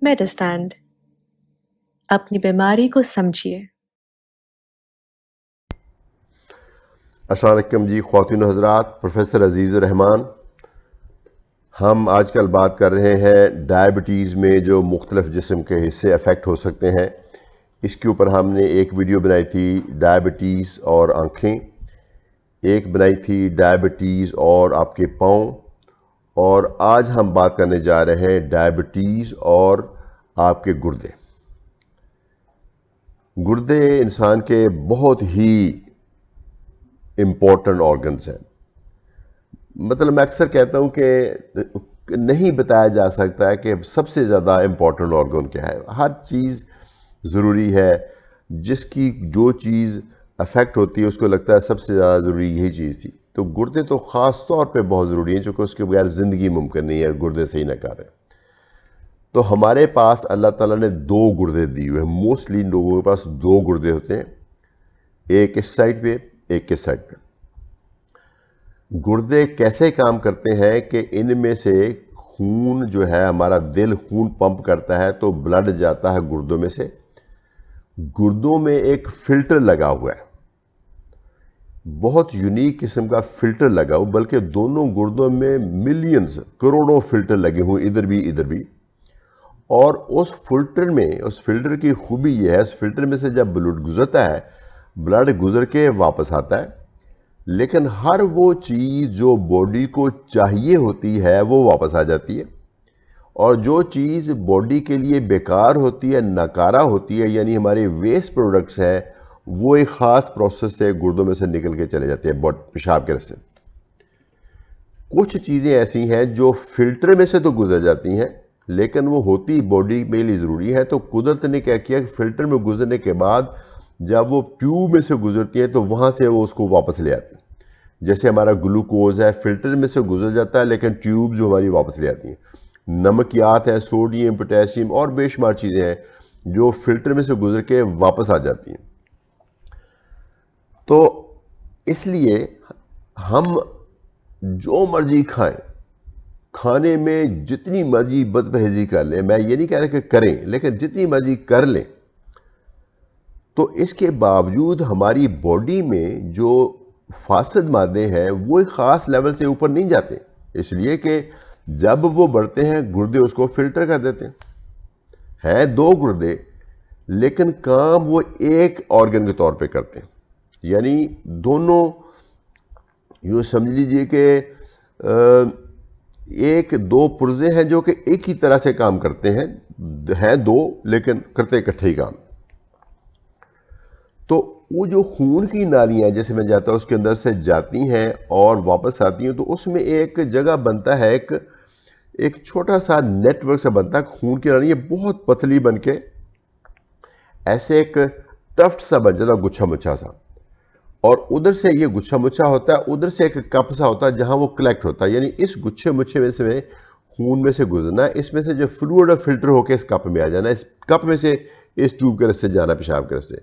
मेडिस्टैंड। अपनी बीमारी को समझिए। अस्सलाम वालेकुम जी, ख्वातीन हज़रात, प्रोफेसर अजीज़ुर रहमान। हम आजकल बात कर रहे हैं डायबिटीज़ में जो मुख्तलिफ जिस्म के हिस्से अफेक्ट हो सकते हैं। इसके ऊपर हमने एक वीडियो बनाई थी, डायबिटीज़ और आँखें। एक बनाई थी डायबिटीज़ और आपके पाँव। और आज हम बात करने जा रहे हैं डायबिटीज़ और आपके गुर्दे। गुर्दे इंसान के बहुत ही इम्पोर्टेंट ऑर्गन्स हैं। मतलब मैं अक्सर कहता हूं कि नहीं बताया जा सकता है कि सबसे ज़्यादा इम्पोर्टेंट ऑर्गन क्या है। हर चीज़ ज़रूरी है, जिसकी जो चीज़ अफेक्ट होती है उसको लगता है सबसे ज़्यादा ज़रूरी यही चीज़ थी। तो गुर्दे तो ख़ास तौर पे बहुत ज़रूरी है, क्योंकि उसके बगैर ज़िंदगी मुमकिन नहीं है, गुर्दे सही ना करें। तो हमारे पास अल्लाह ताला ने दो गुर्दे दिए हुए हैं। मोस्टली लोगों के पास दो गुर्दे होते हैं, एक इस साइड पे, एक इस साइड पे। गुर्दे कैसे काम करते हैं कि इनमें से खून जो है, हमारा दिल खून पंप करता है तो ब्लड जाता है गुर्दों में से। गुर्दों में एक फिल्टर लगा हुआ है, बहुत यूनिक किस्म का फिल्टर लगा हुआ, बल्कि दोनों गुर्दों में मिलियंस करोड़ों फिल्टर लगे हुए, इधर भी इधर भी। और उस फिल्टर की खूबी यह है, उस फिल्टर में से जब ब्लड गुजरता है, ब्लड गुजर के वापस आता है, लेकिन हर वो चीज़ जो बॉडी को चाहिए होती है वो वापस आ जाती है। और जो चीज़ बॉडी के लिए बेकार होती है, नकारा होती है, यानी हमारे वेस्ट प्रोडक्ट्स हैं, वो एक ख़ास प्रोसेस से गुर्दों में से निकल के चले जाते हैं पेशाब के रास्ते। कुछ चीज़ें ऐसी हैं जो फिल्टर में से तो गुजर जाती हैं, लेकिन वो होती बॉडी के लिए ज़रूरी है। तो कुदरत ने क्या किया कि फिल्टर में गुजरने के बाद जब वो ट्यूब में से गुजरती है तो वहाँ से वो उसको वापस ले आती है। जैसे हमारा ग्लूकोज है, फिल्टर में से गुजर जाता है, लेकिन ट्यूब जो हमारी वापस ले आती हैं। नमकियात है, सोडियम, पोटेशियम और बेशुमार चीज़ें हैं जो फिल्टर में से गुजर के वापस आ जाती हैं। तो इसलिए हम जो मर्जी खाएं, खाने में जितनी मर्जी बदपरहेजी कर लें, मैं ये नहीं कह रहा कि करें, लेकिन जितनी मर्जी कर लें, तो इसके बावजूद हमारी बॉडी में जो फासद मादे हैं वो एक ख़ास लेवल से ऊपर नहीं जाते, इसलिए कि जब वो बढ़ते हैं गुर्दे उसको फिल्टर कर देते हैं दो गुर्दे, लेकिन काम वो एक ऑर्गन के तौर पे करते हैं। यानी दोनों, यूँ समझ लीजिए कि एक दो पुर्जे हैं जो कि एक ही तरह से काम करते हैं दो, लेकिन करते इकट्ठे ही काम। तो वो जो खून की नालियाँ जैसे मैं जाता हूँ उसके अंदर से जाती हैं और वापस आती हैं, तो उसमें एक जगह बनता है, एक छोटा सा नेटवर्क सा बनता है। खून की नाली ये बहुत पतली बन के ऐसे एक टफ्ट सा बन जाता है, गुच्छा मुच्छा सा। और उधर से ये गुच्छा मुच्छा होता है, उधर से एक कप सा होता है जहाँ वो कलेक्ट होता है। यानी इस गुच्छे मुच्छे में से खून में से गुजरना है, इसमें से जो फ्लूइड और फिल्टर होकर इस कप में आ जाना, इस कप में से इस ट्यूब के रास्ते जाना, पेशाब के रास्ते।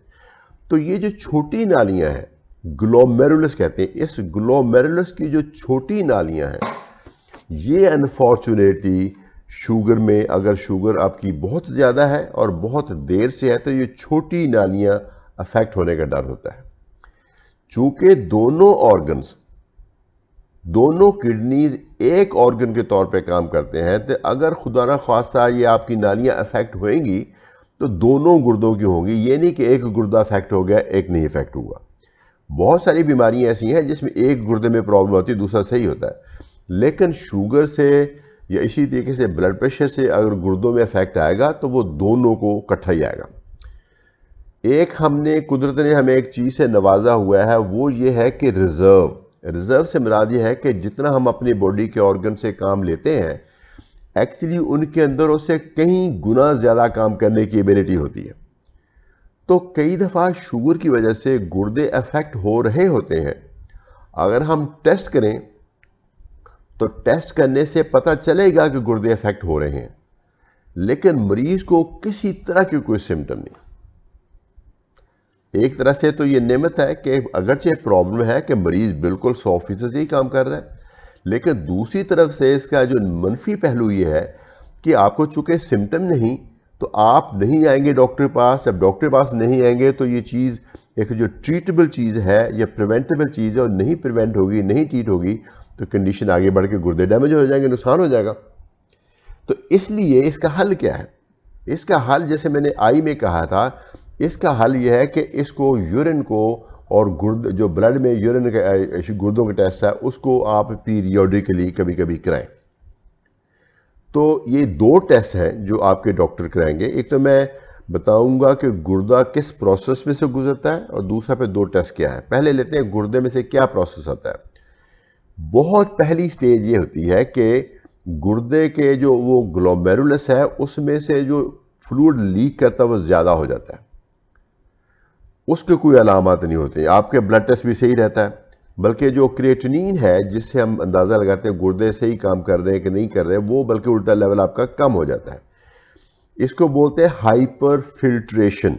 तो ये जो छोटी नालियां हैं, ग्लोमेरुलस कहते हैं, इस ग्लोमेरुलस की जो छोटी नालियां हैं, ये अनफॉर्चुनेटली शुगर में, अगर शुगर आपकी बहुत ज़्यादा है और बहुत देर से है, तो ये छोटी नालियां अफेक्ट होने का डर होता है। चूंकि दोनों ऑर्गन्स, दोनों किडनीज एक ऑर्गन के तौर पे काम करते हैं, तो अगर खुदा ना ख्वास्ता ये आपकी नालियां अफेक्ट होएंगी तो दोनों गुर्दों की होंगी। ये नहीं कि एक गुर्दा अफेक्ट हो गया, एक नहीं अफेक्ट हुआ। बहुत सारी बीमारियां ऐसी हैं जिसमें एक गुर्दे में प्रॉब्लम होती है, दूसरा सही होता है। लेकिन शुगर से या इसी तरीके से ब्लड प्रेशर से अगर गुर्दों में अफेक्ट आएगा तो वो दोनों को इकट्ठा ही आएगा। एक हमने, कुदरत ने हमें एक चीज़ से नवाजा हुआ है, वो ये है कि रिजर्व से मुराद ये है कि जितना हम अपनी बॉडी के ऑर्गन से काम लेते हैं, एक्चुअली उनके अंदर उससे कहीं गुना ज़्यादा काम करने की एबिलिटी होती है। तो कई दफ़ा शुगर की वजह से गुर्दे अफेक्ट हो रहे होते हैं। अगर हम टेस्ट करें तो टेस्ट करने से पता चलेगा कि गुर्दे अफेक्ट हो रहे हैं, लेकिन मरीज को किसी तरह की कोई सिम्टम नहीं। एक तरह से तो ये नेमत है कि अगरचे प्रॉब्लम है कि मरीज बिल्कुल 100% ही काम कर रहा है, लेकिन दूसरी तरफ से इसका जो मनफी पहलू ये है कि आपको चूंकि सिम्टम नहीं, तो आप नहीं आएंगे डॉक्टर के पास, जब डॉक्टर के पास नहीं आएंगे तो ये चीज़ एक जो ट्रीटेबल चीज़ है या प्रिवेंटेबल चीज़ है और नहीं प्रिवेंट होगी, नहीं ट्रीट होगी, तो कंडीशन आगे बढ़ के गुर्दे डैमेज हो जाएंगे, नुकसान हो जाएगा। तो इसलिए इसका हल क्या है? इसका हल जैसे मैंने आई में कहा था, इसका हल यह है कि इसको यूरिन को और गुर्द जो ब्लड में यूरिन के गुर्दों का टेस्ट है उसको आप पीरियोडिकली कभी कभी कराएं। तो ये दो टेस्ट हैं जो आपके डॉक्टर कराएंगे। एक तो मैं बताऊंगा कि गुर्दा किस प्रोसेस में से गुजरता है और दूसरा पे दो टेस्ट क्या है। पहले लेते हैं गुर्दे में से क्या प्रोसेस आता है। बहुत पहली स्टेज ये होती है कि गुर्दे के जो वो ग्लोमेरुलस है उसमें से जो फ्लूइड लीक करता है वो ज़्यादा हो जाता है। उसके कोई अलामत नहीं होते, आपके ब्लड टेस्ट भी सही रहता है, बल्कि जो क्रिएटिनिन है जिससे हम अंदाज़ा लगाते हैं गुर्दे सही काम कर रहे हैं कि नहीं कर रहे हैं, वो बल्कि उल्टा लेवल आपका कम हो जाता है। इसको बोलते हैं हाइपर फिल्ट्रेशन।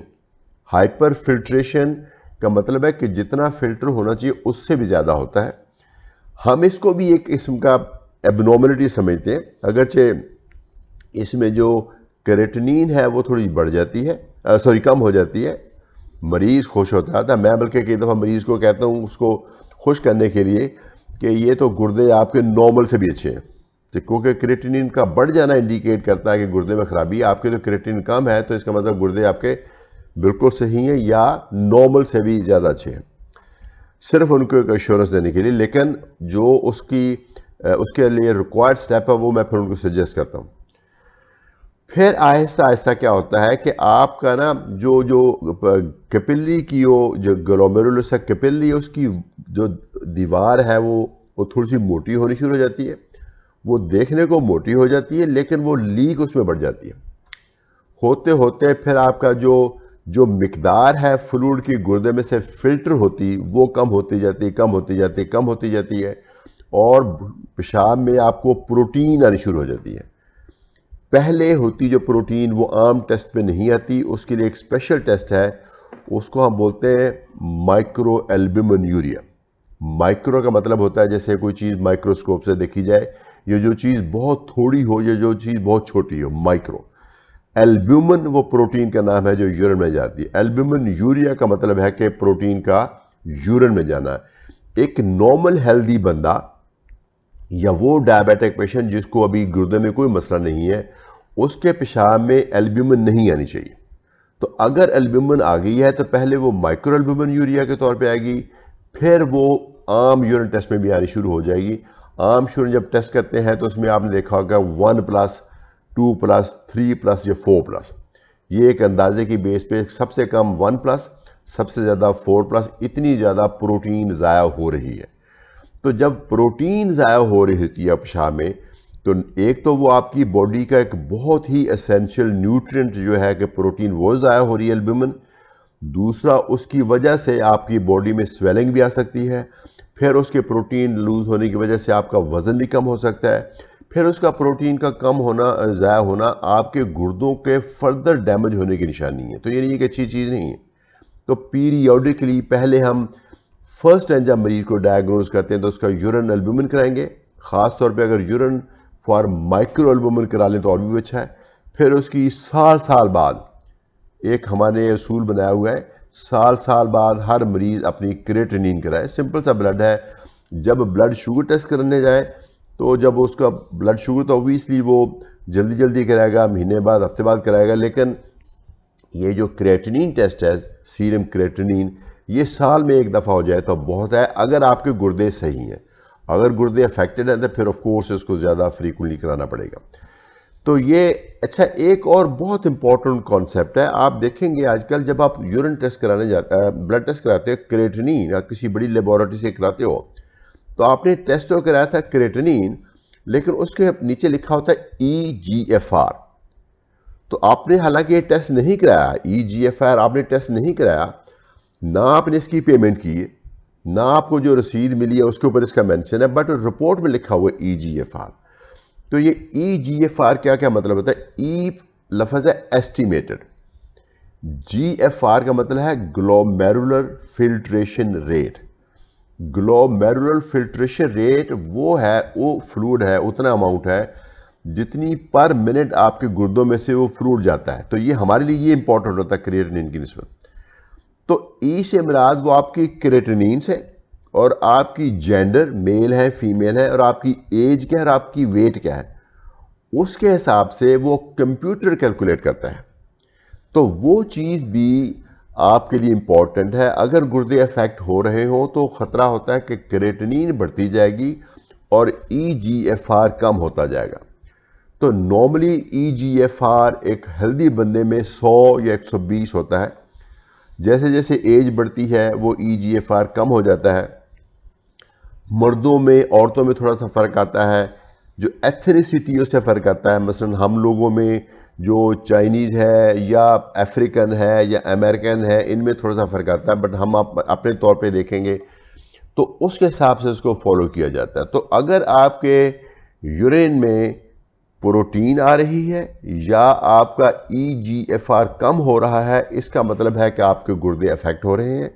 हाइपर फिल्ट्रेशन का मतलब है कि जितना फिल्टर होना चाहिए उससे भी ज़्यादा होता है। हम इसको भी एक किस्म का एबनॉर्मलिटी समझते हैं, अगरचे इसमें जो क्रिएटिनिन है वो थोड़ी बढ़ जाती है, कम हो जाती है। मरीज़ खुश होता था, मैं बल्कि कई दफ़ा मरीज़ को कहता हूँ उसको खुश करने के लिए कि ये तो गुर्दे आपके नॉर्मल से भी अच्छे हैं, तो क्योंकि क्रिएटिनिन का बढ़ जाना इंडिकेट करता है कि गुर्दे में खराबी है। आपके तो क्रिएटिनिन कम है तो इसका मतलब गुर्दे आपके बिल्कुल सही हैं या नॉर्मल से भी ज़्यादा अच्छे हैं, सिर्फ उनको एक एश्योरेंस देने के लिए। लेकिन जो उसके लिए रिक्वायर्ड स्टेप है वो मैं फिर उनको सजेस्ट करता हूँ। फिर आहिस्ता आहिस्ता क्या होता है कि आपका ना जो जो कैपिलरी की जो ग्लोमेरुलस है कैपिलरी, उसकी जो दीवार है वो थोड़ी सी मोटी होनी शुरू हो जाती है। वो देखने को मोटी हो जाती है लेकिन वो लीक उसमें बढ़ जाती है। होते होते फिर आपका जो जो मिकदार है फ्लूइड की गुर्दे में से फिल्टर होती वो कम होती जाती है, कम होती जाती है, कम होती जाती है, और पेशाब में आपको प्रोटीन आनी शुरू हो जाती है। पहले होती जो प्रोटीन वो आम टेस्ट में नहीं आती, उसके लिए एक स्पेशल टेस्ट है, उसको हम बोलते हैं माइक्रो एल्ब्यूमिनूरिया। माइक्रो का मतलब होता है जैसे कोई चीज़ माइक्रोस्कोप से देखी जाए, ये जो चीज़ बहुत थोड़ी हो या जो चीज़ बहुत छोटी हो, माइक्रो। एल्ब्यूमिन वो प्रोटीन का नाम है जो यूरिन में जाती है। एल्ब्यूमिन यूरिया का मतलब है कि प्रोटीन का यूरिन में जाना। एक नॉर्मल हेल्दी बंदा या वो डायबिटिक पेशेंट जिसको अभी गुर्दे में कोई मसला नहीं है, उसके पेशाब में एल्ब्यूमिन नहीं आनी चाहिए। तो अगर एल्ब्यूमिन आ गई है तो पहले वो माइक्रो एल्ब्यूमिन यूरिया के तौर पे आएगी, फिर वो आम यूरिन टेस्ट में भी आनी शुरू हो जाएगी। आम यूरिन जब टेस्ट करते हैं तो उसमें आपने देखा होगा 1+, 2+, 3+ या 4+। ये एक अंदाजे की बेस पे सबसे कम 1+, सबसे ज़्यादा 4+, इतनी ज़्यादा प्रोटीन ज़ाया हो रही है। तो जब प्रोटीन ज़ाया हो रही होती है पेशाब में, तो एक तो वो आपकी बॉडी का एक बहुत ही एसेंशियल न्यूट्रिएंट जो है कि प्रोटीन वो ज़ाया हो रही है एल्ब्यूमिन। दूसरा, उसकी वजह से आपकी बॉडी में स्वेलिंग भी आ सकती है। फिर उसके प्रोटीन लूज होने की वजह से आपका वज़न भी कम हो सकता है। फिर उसका प्रोटीन का कम होना, ज़ाया होना आपके गुर्दों के फर्दर डैमेज होने की निशानी है। तो ये नहीं है कि अच्छी चीज़ नहीं है। तो पीरियोडिकली पहले हम फर्स्ट टाइम जब मरीज को डायग्नोज करते हैं तो उसका यूरिन एल्ब्यूमिन कराएंगे। ख़ास तौर पे अगर यूरिन फॉर माइक्रो एल्ब्यूमिन करा लें तो और भी अच्छा है। फिर उसकी साल साल बाद एक हमारे असूल बनाया हुआ है, साल साल बाद हर मरीज़ अपनी क्रिएटिनिन कराए। सिंपल सा ब्लड है। जब ब्लड शुगर टेस्ट करने जाए तो जब उसका ब्लड शुगर तो ऑब्वियसली वो जल्दी जल्दी कराएगा, महीने बाद, हफ्ते बाद कराएगा, लेकिन ये जो क्रिएटिनिन टेस्ट है, सीरम क्रिएटिनिन, ये साल में एक दफ़ा हो जाए तो बहुत है, अगर आपके गुर्दे सही हैं। अगर गुर्दे अफेक्टेड हैं तो फिर ऑफ कोर्स इसको ज़्यादा फ्रीक्वेंटली कराना पड़ेगा। तो ये अच्छा, एक और बहुत इंपॉर्टेंट कॉन्सेप्ट है। आप देखेंगे आजकल जब आप यूरिन टेस्ट कराने जाते हैं, ब्लड टेस्ट कराते हैं क्रिएटिनिन, या किसी बड़ी लेबोरेटरी से कराते हो, तो आपने टेस्ट तो कराया था क्रिएटिनिन, लेकिन उसके नीचे लिखा होता है EGFR। तो आपने हालांकि ये टेस्ट नहीं कराया, EGFR आपने टेस्ट नहीं कराया, ना आपने इसकी पेमेंट की है, ना आपको जो रसीद मिली है उसके ऊपर इसका मेंशन है, बट रिपोर्ट में लिखा हुआ है EGFR। तो ये EGFR क्या क्या मतलब होता है? ई लफ्ज़ है एस्टिमेटेड, GFR का मतलब है glomerular filtration rate. Glomerular filtration rate वो है, वो फ्लूइड है, उतना अमाउंट है जितनी पर मिनट आपके गुर्दों में से वो फ्रूट जाता है। तो ये हमारे लिए ये इंपॉर्टेंट होता है क्रिएटिनिन की निस्बत। तो ई से मुराद वो आपकी क्रिएटिनिन से और आपकी जेंडर मेल है फीमेल है और आपकी एज क्या है और आपकी वेट क्या है, उसके हिसाब से वो कंप्यूटर कैलकुलेट करता है। तो वो चीज़ भी आपके लिए इंपॉर्टेंट है। अगर गुर्दे अफेक्ट हो रहे हो तो खतरा होता है कि क्रिएटिनिन बढ़ती जाएगी और ईजीएफआर कम होता जाएगा। तो नॉर्मली ईजीएफआर एक हेल्दी बंदे में 100 या 120 होता है। जैसे जैसे एज बढ़ती है वो ईजीएफआर कम हो जाता है। मर्दों में औरतों में थोड़ा सा फ़र्क आता है, जो एथनिसिटी उससे फ़र्क आता है। मसलन हम लोगों में जो चाइनीज़ है या अफ्रीकन है या अमेरिकन है, इनमें थोड़ा सा फ़र्क आता है, बट हम अपने तौर पे देखेंगे तो उसके हिसाब से उसको फॉलो किया जाता है। तो अगर आपके यूरिन में प्रोटीन आ रही है या आपका ईजीएफआर कम हो रहा है, इसका मतलब है कि आपके गुर्दे अफेक्ट हो रहे हैं।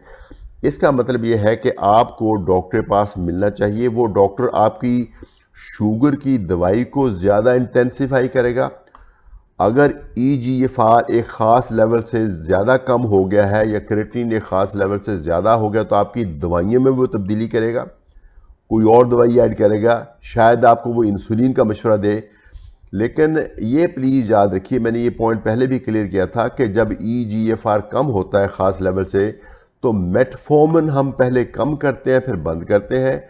इसका मतलब यह है कि आपको डॉक्टर के पास मिलना चाहिए। वो डॉक्टर आपकी शुगर की दवाई को ज़्यादा इंटेंसिफाई करेगा। अगर ईजीएफआर एक ख़ास लेवल से ज़्यादा कम हो गया है या क्रिएटिनिन एक ख़ास लेवल से ज़्यादा हो गया तो आपकी दवाइयों में वो तब्दीली करेगा, कोई और दवाई ऐड करेगा, शायद आपको वो इंसुलिन का मशवरा दे। लेकिन ये प्लीज़ याद रखिए, मैंने ये पॉइंट पहले भी क्लियर किया था कि जब ईजीएफआर कम होता है ख़ास लेवल से तो मेटफॉर्मिन हम पहले कम करते हैं फिर बंद करते हैं।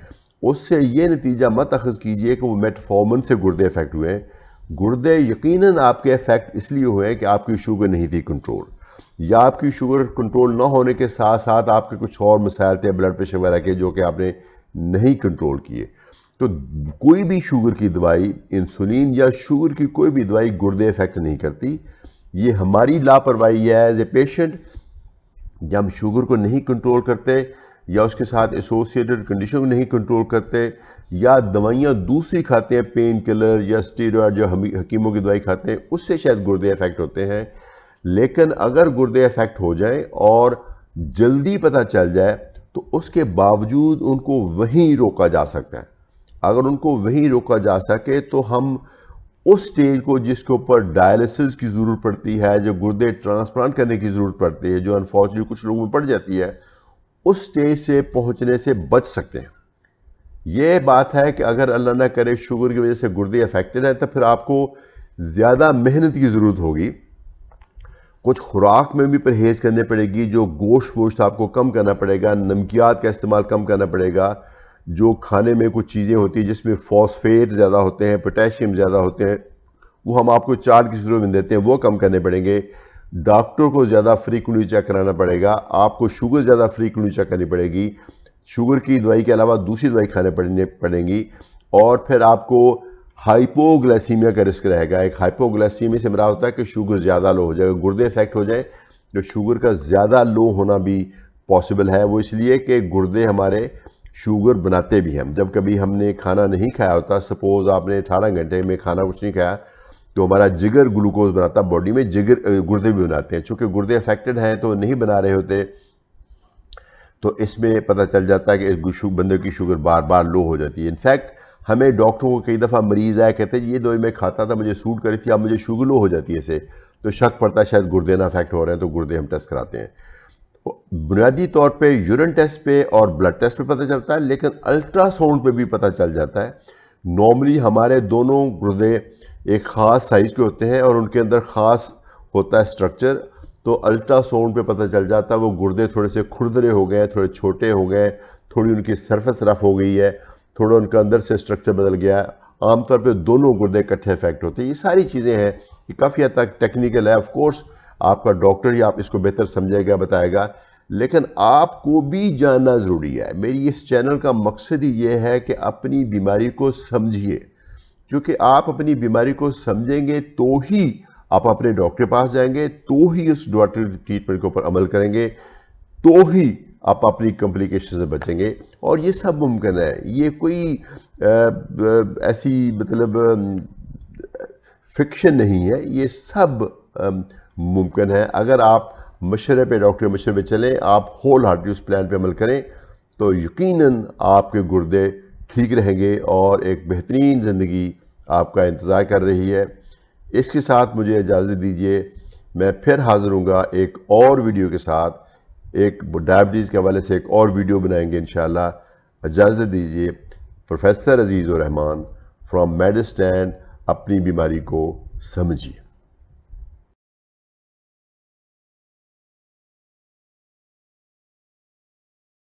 उससे ये नतीजा मत अखज़ कीजिए कि वो मेटफॉर्मिन से गुर्दे अफेक्ट हुए हैं। गुर्दे यकीनन आपके अफेक्ट इसलिए हुए हैं कि आपकी शुगर नहीं थी कंट्रोल, या आपकी शुगर कंट्रोल ना होने के साथ साथ आपके कुछ और मसाइल थे ब्लड प्रेशर वगैरह के जो कि आपने नहीं कंट्रोल किए। तो कोई भी शुगर की दवाई, इंसुलिन या शुगर की कोई भी दवाई गुर्दे इफेक्ट नहीं करती। ये हमारी लापरवाही है एज ए पेशेंट, जब हम शुगर को नहीं कंट्रोल करते या उसके साथ एसोसिएटेड कंडीशन को नहीं कंट्रोल करते या दवाइयाँ दूसरी खाते हैं, पेन किलर या स्टेरॉयड जो हम हकीमों की दवाई खाते हैं, उससे शायद गुर्दे इफेक्ट होते हैं। लेकिन अगर गुर्दे इफेक्ट हो जाए और जल्दी पता चल जाए तो उसके बावजूद उनको वहीं रोका जा सकता है। अगर उनको वहीं रोका जा सके तो हम उस स्टेज को जिसके ऊपर डायलिसिस की ज़रूरत पड़ती है, जो गुर्दे ट्रांसप्लांट करने की ज़रूरत पड़ती है, जो अनफॉर्चुनेटली कुछ लोगों में पड़ जाती है, उस स्टेज से पहुंचने से बच सकते हैं। ये बात है कि अगर अल्लाह ना करे शुगर की वजह से गुर्दे अफेक्टेड है तो फिर आपको ज़्यादा मेहनत की ज़रूरत होगी। कुछ खुराक में भी परहेज़ करने पड़ेगी, जो गोश्त वोश्त आपको कम करना पड़ेगा, नमकियात का इस्तेमाल कम करना पड़ेगा। जो खाने में कुछ चीज़ें होती हैं जिसमें फॉस्फेट ज़्यादा होते हैं, पोटेशियम ज़्यादा होते हैं, वो हम आपको चार्ट की सूरत में देते हैं, वो कम करने पड़ेंगे। डॉक्टर को ज़्यादा फ्रीक्वेंटली चेक कराना पड़ेगा, आपको शुगर ज़्यादा फ्रीक्वेंटली चेक करनी पड़ेगी, शुगर की दवाई के अलावा दूसरी दवाई खाने पड़ेंगी। और फिर आपको हाइपोग्लाइसीमिया का रिस्क रहेगा। एक हाइपोग्लाइसीमिया से मेरा होता है कि शुगर ज़्यादा लो हो जाएगा, गुर्दे इफेक्ट हो जाए, जो शुगर का ज़्यादा लो होना भी पॉसिबल है। वो इसलिए कि गुर्दे हमारे शुगर बनाते भी हैं। जब कभी हमने खाना नहीं खाया होता, सपोज आपने 18 घंटे में खाना कुछ नहीं खाया, तो हमारा जिगर ग्लूकोज बनाता बॉडी में, जिगर गुर्दे भी बनाते हैं। चूँकि गुर्दे अफेक्टेड हैं तो नहीं बना रहे होते, तो इसमें पता चल जाता है कि इस बंदे की शुगर बार बार लो हो जाती है। इनफैक्ट हमें डॉक्टरों को कई दफ़ा मरीज़ आया कहते हैं ये दवाई मैं खाता था मुझे सूट करी थी, अब मुझे शुगर लो हो जाती है इससे, तो शक पड़ता है शायद गुर्दे ना अफेक्ट हो रहे हैं, तो गुर्दे हम टेस्ट कराते हैं। बुनियादी तौर पे यूरिन टेस्ट पे और ब्लड टेस्ट पे पता चलता है, लेकिन अल्ट्रासाउंड पे भी पता चल जाता है। नॉर्मली हमारे दोनों गुर्दे एक ख़ास साइज़ के होते हैं और उनके अंदर ख़ास होता है स्ट्रक्चर, तो अल्ट्रासाउंड पे पता चल जाता है वो गुर्दे थोड़े से खुरदरे हो गए, थोड़े छोटे हो गए, थोड़ी उनकी सरफेस रफ हो गई है, थोड़ा उनका अंदर से स्ट्रक्चर बदल गया है। आमतौर पे दोनों गुर्दे इकट्ठे इफेक्ट होते हैं। ये सारी चीज़ें हैं, ये काफ़ी हद तक टेक्निकल है। ऑफ कोर्स आपका डॉक्टर ही आप इसको बेहतर समझेगा, बताएगा, लेकिन आपको भी जानना ज़रूरी है। मेरी इस चैनल का मकसद ही ये है कि अपनी बीमारी को समझिए, क्योंकि आप अपनी बीमारी को समझेंगे तो ही आप अपने डॉक्टर के पास जाएंगे, तो ही उस डॉक्टर की ट्रीटमेंट के ऊपर अमल करेंगे, तो ही आप अपनी कॉम्प्लिकेशन से बचेंगे। और ये सब मुमकिन है, ये कोई ऐसी मतलब फिक्शन नहीं है, ये सब मुमकिन है। अगर आप मशवरे पे, डॉक्टर मशवरे पे चलें, आप होल हार्टली उस प्लान पे अमल करें, तो यकीनन आपके गुर्दे ठीक रहेंगे और एक बेहतरीन ज़िंदगी आपका इंतज़ार कर रही है। इसके साथ मुझे इजाज़त दीजिए, मैं फिर हाज़िर हूँगा एक और वीडियो के साथ। एक डायबिटीज़ के हवाले से एक और वीडियो बनाएंगे इंशाल्लाह। इजाज़त दीजिए। प्रोफेसर अजीज़ उर रहमान फ्रॉम मेडिस्टैंड, अपनी बीमारी को समझिए।